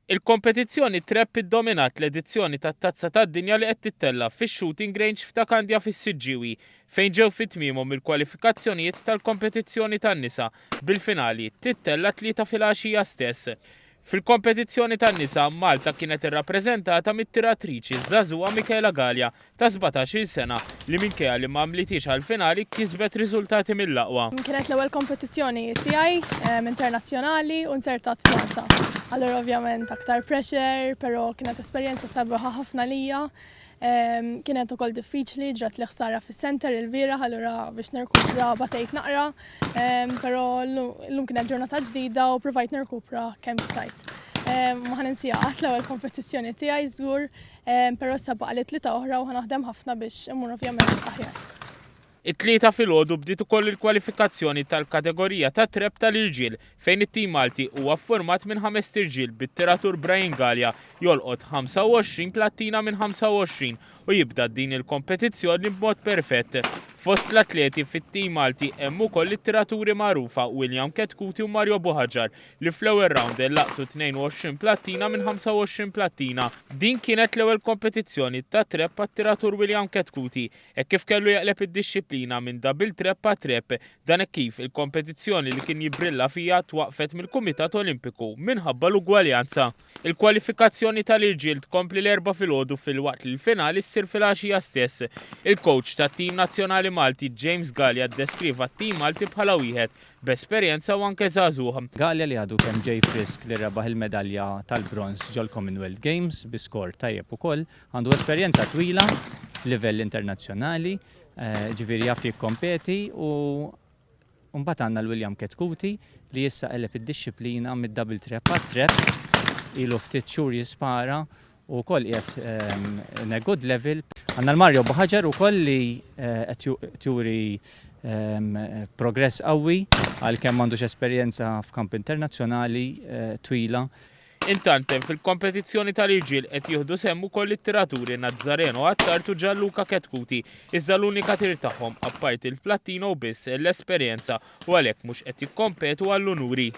Il-kompetizzjoni trep iddominat l-edizzjoni tat-Tazza tad-Dinja li qed tittella fix-shooting range f'Takandja fis-Siġġiewi fejn ġew fit-tmiemhom il-kwalifikazzjonijiet tal-kompetizzjoni tan-nisa bil-finali tittella 3 filgħaxija stess. Fil-kompetizzjoni tan-nisa Malta kienet irrappreżentata mit-tiratriċi żagħżugħa Michaela Galea ta' 17-il sena li minkejja li ma mlitix għall-finali kisbet riżultati mill-aqwa. Kienet l-ewwel kompetizzjoni tiegħi internazzjonali u nsertat f'Malta. Allura ovvjament aktar pressure, però kienet esperjenza sabiħa ħafna lija. Kienet ukoll diffiċli, ġrat li ħsara fis-center il-bieraħ, allura biex nirkupra batejt naqra, però llum kienet ġurnata ġdida u provajt nirkupra kemm stajt. Ma ħaninsija qatt l-ewwel kompetizzjoni tiegħi żgur, però issa baqa' li 3 oħra u ħanaħdem ħafna biex immur ovvjament aħjar. It-3 filgħodu bdiet ukoll il-kwalifikazzjoni tal-kategorija tat trep tal-irġiel fejn it-tim Malti huwa ffurmat minn 5 irġiel bit-tiratur Brian Galea jolqot 25 plattina minn 25 u jibda din il-kompetizzjoni b'mod perfett. Fost l-atleti fit-tim Malti hemm ukoll it-tiraturi magħrufa William Ketkuti u Mario Buħaġġar li fl-ewwel round laqtu 22 plattina minn 25 plattina. Din kienet l-ewwel kompetizzjoni tat trep għat-tiratur William Ketkuti hekk kif kellu jaqleb id-disċiplina minn double trep għat trep dan hekk kif il-kompetizzjoni li kien jibrilla fija twaqfet mill-Kumitat Olimpiku minħabba l-ugwaljanza. Il-kwalifikazzjoni tal-irġiel tkompli l-4 filgħodu fil-waqt li l-finali ssir fil-għaxija stess. Il-coach tat-tim nazzjonali Malti James Galea ddeskriva t-tim Malti bħala wieħed b'esperjenza u anke żagħżugħ. Galea li għadu kemm ġej frisk li rebaħ il-medalja tal-bronz ġol-Commonwealth Games bi skor tajjeb ukoll, għandu esperjenza twila f'livell internazzjonali, ġifieri jaf jikkompeti u mbagħad għandna l-William Ketkuti li issa qeleb id-disċiplina mid-double trep għat-trep ilu ftit xhur jispara u koll qiegħed in a good level. Għandna l-Mario Buħaġġar ukoll li qed juri progress qawwi għalkemm m'għandux esperjenza f'kamp internazzjonali twila. Intant fil-kompetizzjoni tal-irġiel qed jieħdu semm ukoll it-tiraturi Nazzareno Għattartu Gianluca Ketkuti iżda l-unika tir tagħhom apparti il-plattino u biss l-esperjenza u għalhekk mhux qed jikkompetu għall-unuri.